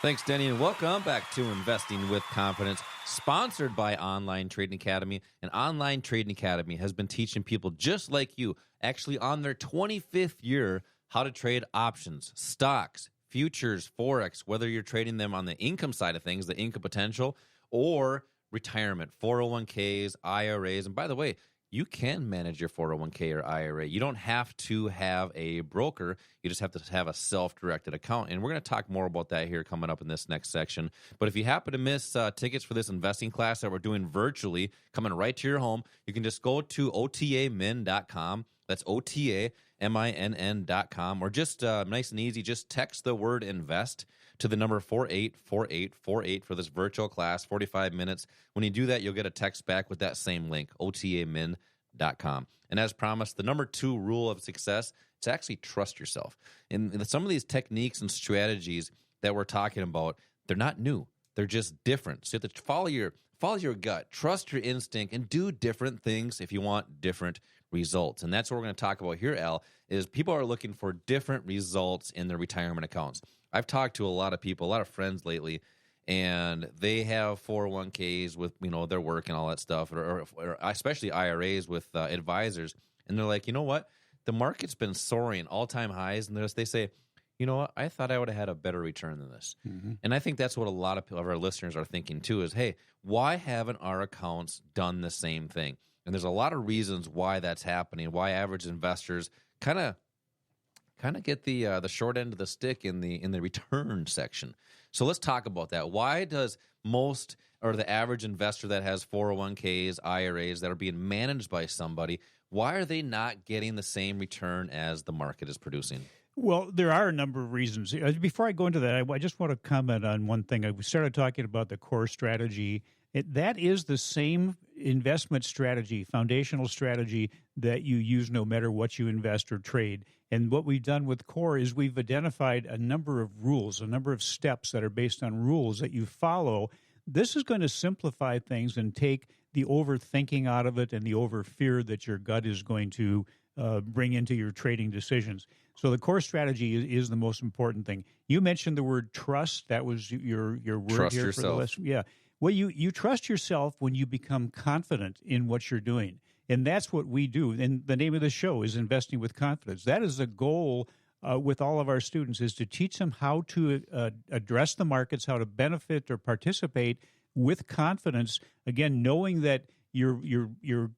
Thanks, Denny, and welcome back to Investing with Confidence, sponsored by Online Trading Academy. And Online Trading Academy has been teaching people just like you, actually on their 25th year, how to trade options, stocks, futures, Forex, whether you're trading them on the income side of things, the income potential, or retirement, 401ks, IRAs. And by the way, you can manage your 401k or IRA. You don't have to have a broker. You just have to have a self-directed account. And we're going to talk more about that here coming up in this next section. But if you happen to miss tickets for this investing class that we're doing virtually, coming right to your home, you can just go to otamin.com. That's otaminn.com. Or just nice and easy, just text the word invest to the number 484848 for this virtual class, 45 minutes. When you do that, you'll get a text back with that same link, otaminn.com. And as promised, the number 2 rule of success is actually trust yourself. And some of these techniques and strategies that we're talking about, they're not new. They're just different. So you have to follow your gut, trust your instinct, and do different things if you want different results. And that's what we're going to talk about here, Al, is people are looking for different results in their retirement accounts. I've talked to a lot of people, a lot of friends lately, and they have 401ks with, their work and all that stuff, or especially IRAs with advisors, and they're like, you know what? The market's been soaring all-time highs, and they say, you know what? I thought I would have had a better return than this. Mm-hmm. And I think that's what a lot of our listeners are thinking too is, hey, why haven't our accounts done the same thing? And there's a lot of reasons why that's happening, why average investors kind of get the short end of the stick in the return section. So let's talk about that. Why does the average investor that has 401ks, IRAs that are being managed by somebody, why are they not getting the same return as the market is producing? Well, there are a number of reasons. Before I go into that, I just want to comment on one thing. I started talking about the core strategy. That is the same investment strategy, foundational strategy that you use no matter what you invest or trade. And what we've done with core is we've identified a number of rules, a number of steps that are based on rules that you follow. This is going to simplify things and take the overthinking out of it and the over fear that your gut is going to bring into your trading decisions. So the core strategy is the most important thing. You mentioned the word trust. That was your word trust here. Yourself. For the lesson. Yeah. Well, you trust yourself when you become confident in what you're doing. And that's what we do. And the name of the show is Investing with Confidence. That is the goal with all of our students, is to teach them how to address the markets, how to benefit or participate with confidence. Again, knowing that you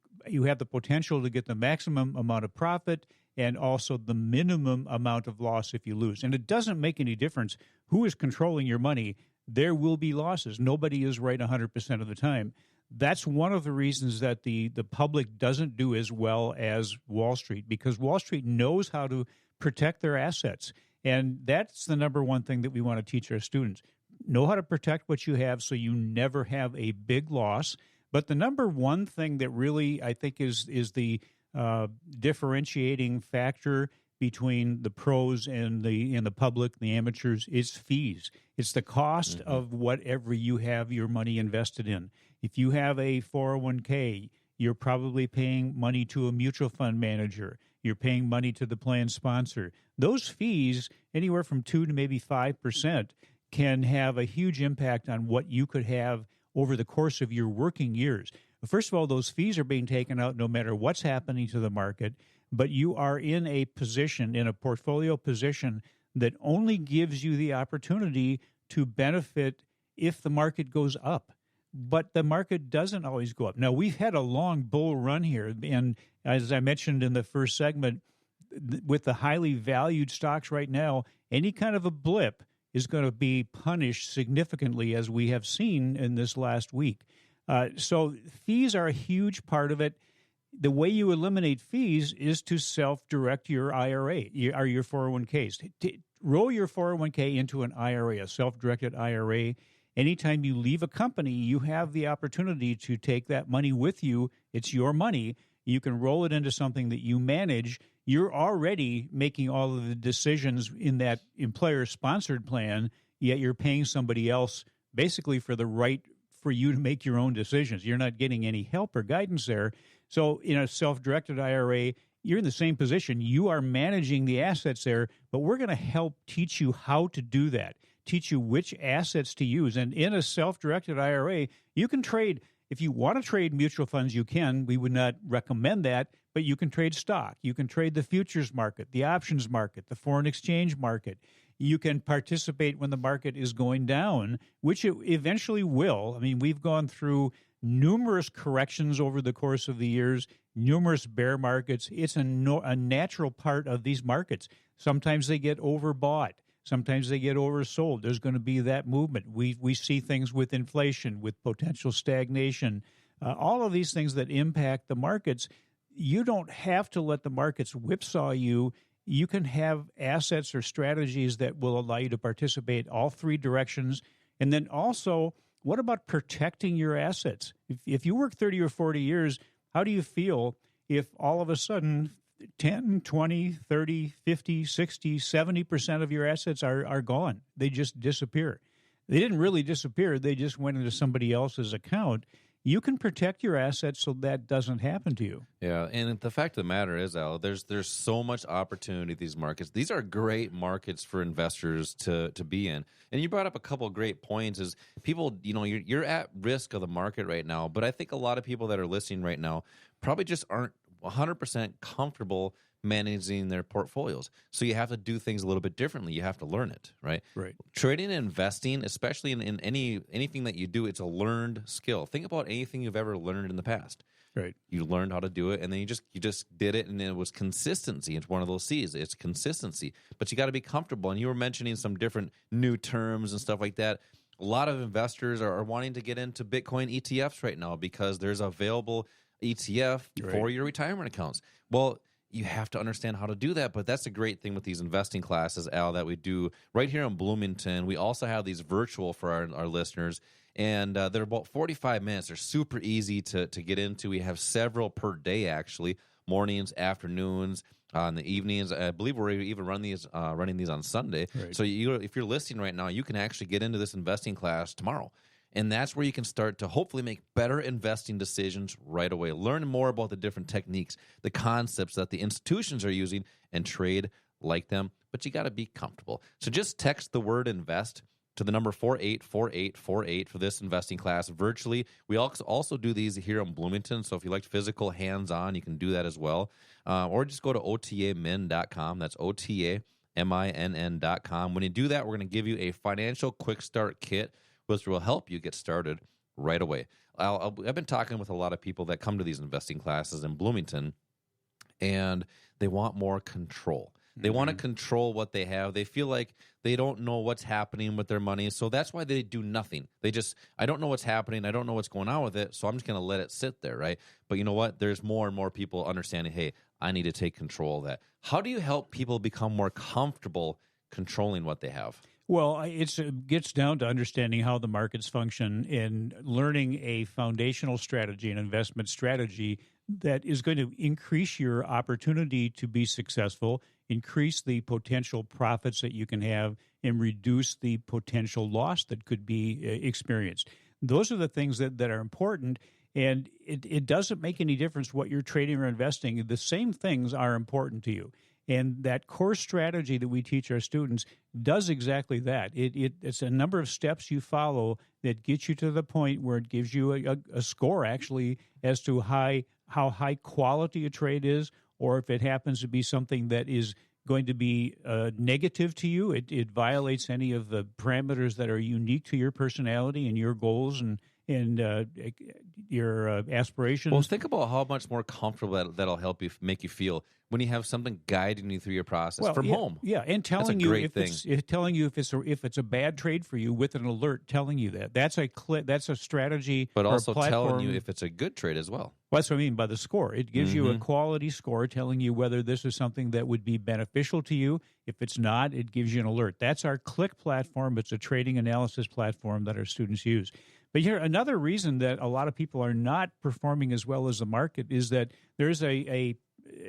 have the potential to get the maximum amount of profit and also the minimum amount of loss if you lose. And it doesn't make any difference who is controlling your money. There will be losses. Nobody is right 100% of the time. That's one of the reasons that the public doesn't do as well as Wall Street, because Wall Street knows how to protect their assets. And that's the number one thing that we want to teach our students. Know how to protect what you have so you never have a big loss. But the number one thing that really, I think, is the differentiating factor between the pros and the public, the amateurs, is fees. It's the cost of whatever you have your money invested in. If you have a 401k, you're probably paying money to a mutual fund manager. You're paying money to the plan sponsor. Those fees, anywhere from 2 to maybe 5%, can have a huge impact on what you could have over the course of your working years. First of all, those fees are being taken out no matter what's happening to the market, but you are in a position, in a portfolio position, that only gives you the opportunity to benefit if the market goes up. But the market doesn't always go up. Now, we've had a long bull run here, and as I mentioned in the first segment, with the highly valued stocks right now, any kind of a blip is going to be punished significantly, as we have seen in this last week. So fees are a huge part of it. The way you eliminate fees is to self-direct your IRA or your 401ks. Roll your 401k into an IRA, a self-directed IRA. Anytime you leave a company, you have the opportunity to take that money with you. It's your money. You can roll it into something that you manage. You're already making all of the decisions in that employer-sponsored plan, yet you're paying somebody else basically for the right for you to make your own decisions. You're not getting any help or guidance there. So in a self-directed IRA, you're in the same position. You are managing the assets there, but we're going to help teach you how to do that, teach you which assets to use. And in a self-directed IRA, you can trade. If you want to trade mutual funds, you can. We would not recommend that, but you can trade stock. You can trade the futures market, the options market, the foreign exchange market. You can participate when the market is going down, which it eventually will. I mean, we've gone through numerous corrections over the course of the years, numerous bear markets. It's a natural part of these markets. Sometimes they get overbought. Sometimes they get oversold. There's going to be that movement. We see things with inflation, with potential stagnation, all of these things that impact the markets. You don't have to let the markets whipsaw you. You can have assets or strategies that will allow you to participate all three directions. And then also, what about protecting your assets? If you work 30 or 40 years, how do you feel if all of a sudden 10, 20, 30, 50, 60, 70% of your assets are gone? They just disappear. They didn't really disappear. They just went into somebody else's account. You can protect your assets so that doesn't happen to you. Yeah, and the fact of the matter is, Al, there's so much opportunity in these markets. These are great markets for investors to be in. And you brought up a couple of great points. Is people, you're at risk of the market right now, but I think a lot of people that are listening right now probably just aren't 100% comfortable managing their portfolios. So you have to do things a little bit differently. You have to learn it, right? Right. Trading and investing, especially in anything that you do, it's a learned skill. Think about anything you've ever learned in the past. Right. You learned how to do it, and then you just did it, and it was consistency. It's one of those C's. It's consistency. But you got to be comfortable. And you were mentioning some different new terms and stuff like that. A lot of investors are wanting to get into Bitcoin ETFs right now because there's available ETF for your retirement accounts. Well, you have to understand how to do that, but that's a great thing with these investing classes, Al, that we do right here in Bloomington. We also have these virtual for our listeners, and they're about 45 minutes. They're super easy to get into. We have several per day, actually, mornings, afternoons, in the evenings. I believe we're even running these on Sunday. Right. So if you're listening right now, you can actually get into this investing class tomorrow. And that's where you can start to hopefully make better investing decisions right away. Learn more about the different techniques, the concepts that the institutions are using, and trade like them. But you got to be comfortable. So just text the word invest to the number 484848 for this investing class virtually. We also do these here in Bloomington. So if you like physical hands-on, you can do that as well. Or just go to otamin.com. That's otamin.com. When you do that, we're going to give you a financial quick start kit, which will help you get started right away. I've been talking with a lot of people that come to these investing classes in Bloomington, and they want more control. They want to control what they have. They feel like they don't know what's happening with their money, so that's why they do nothing. I don't know what's happening. I don't know what's going on with it, so I'm just going to let it sit there, right? But you know what? There's more and more people understanding, hey, I need to take control of that. How do you help people become more comfortable controlling what they have? Well, it gets down to understanding how the markets function and learning a foundational strategy, an investment strategy that is going to increase your opportunity to be successful, increase the potential profits that you can have, and reduce the potential loss that could be experienced. Those are the things that are important, and it doesn't make any difference what you're trading or investing. The same things are important to you. And that core strategy that we teach our students does exactly that. It's a number of steps you follow that get you to the point where it gives you a score, actually, as to how high quality a trade is, or if it happens to be something that is going to be negative to you. It violates any of the parameters that are unique to your personality and your goals and your aspirations. Well, think about how much more comfortable that'll help you, make you feel when you have something guiding you through your process from home. Yeah, and telling you if it's a bad trade for you with an alert telling you that. That's a strategy, but or also a platform. telling you if it's a good trade as well. Well, that's what I mean by the score. It gives you a quality score telling you whether this is something that would be beneficial to you. If it's not, it gives you an alert. That's our Click platform. It's a trading analysis platform that our students use. But here, another reason that a lot of people are not performing as well as the market is that there's an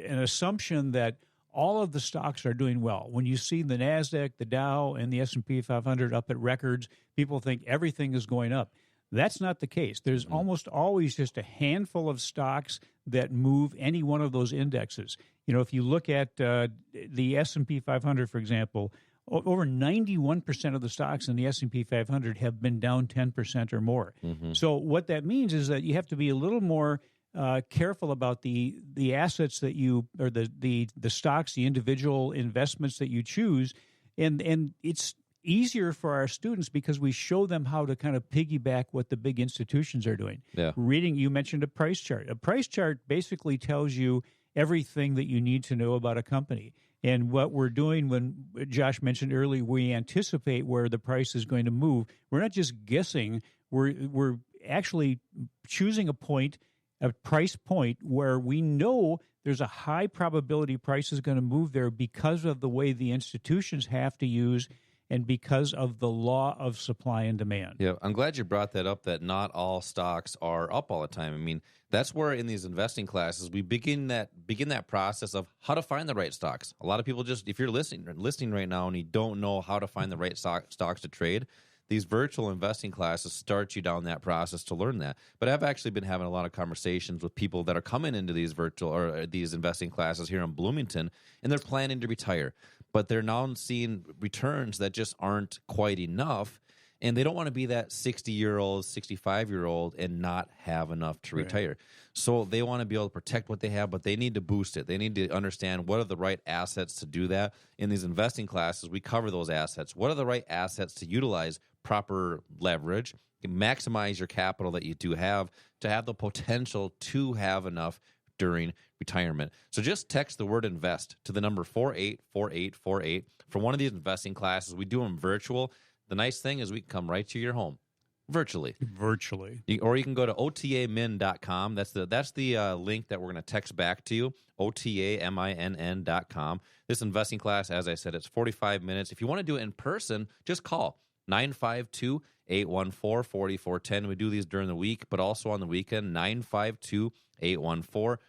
assumption that all of the stocks are doing well. When you see the NASDAQ, the Dow, and the S&P 500 up at records, people think everything is going up. That's not the case. There's almost always just a handful of stocks that move any one of those indexes. If you look at the S&P 500, for example, over 91% of the stocks in the S&P 500 have been down 10% or more. So what that means is that you have to be a little more careful about the assets that you, or the stocks, the individual investments that you choose, and it's easier for our students because we show them how to kind of piggyback what the big institutions are doing. Yeah. Reading, you mentioned a price chart. A price chart basically tells you everything that you need to know about a company. And what we're doing, when Josh mentioned earlier, we anticipate where the price is going to move. We're not just guessing. We're actually choosing a price point where we know there's a high probability price is going to move there because of the way the institutions have to use and because of the law of supply and demand. Yeah, I'm glad you brought that up, that not all stocks are up all the time. I mean, that's where in these investing classes we begin that process of how to find the right stocks. A lot of people just, if you're listening right now and you don't know how to find the right stocks to trade, these virtual investing classes start you down that process to learn that. But I've actually been having a lot of conversations with people that are coming into these virtual or these investing classes here in Bloomington, and they're planning to retire. But they're now seeing returns that just aren't quite enough, and they don't want to be that 60-year-old, 65-year-old and not have enough to retire. So they want to be able to protect what they have, but they need to boost it. They need to understand what are the right assets to do that. In these investing classes, we cover those assets. What are the right assets to utilize proper leverage, maximize your capital that you do have to have the potential to have enough during retirement. So just text the word invest to the number 484848 for one of these investing classes. We do them virtual. The nice thing is we can come right to your home virtually. Or you can go to otamin.com. That's the link that we're going to text back to you, otaminn.com. This investing class, as I said, it's 45 minutes. If you want to do it in person, just call 952-814-4410. We do these during the week, but also on the weekend, 952-814-4410.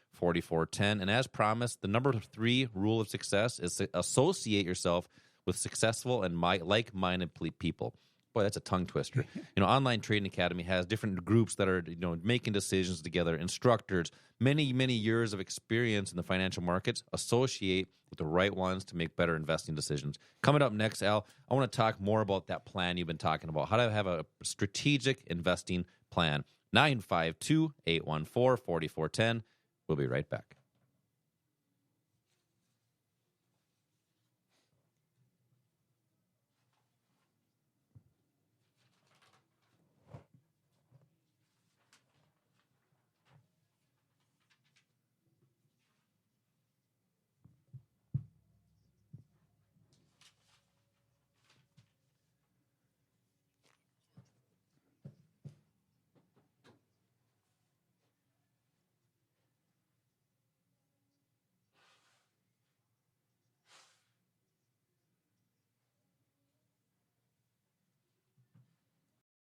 And as promised, the number 3 rule of success is to associate yourself with successful and like-minded people. Boy, that's a tongue twister. Online Trading Academy has different groups that are, making decisions together, instructors, many, many years of experience in the financial markets. Associate with the right ones to make better investing decisions. Coming up next, Al, I want to talk more about that plan you've been talking about, how to have a strategic investing plan. 952-814-4410. We'll be right back.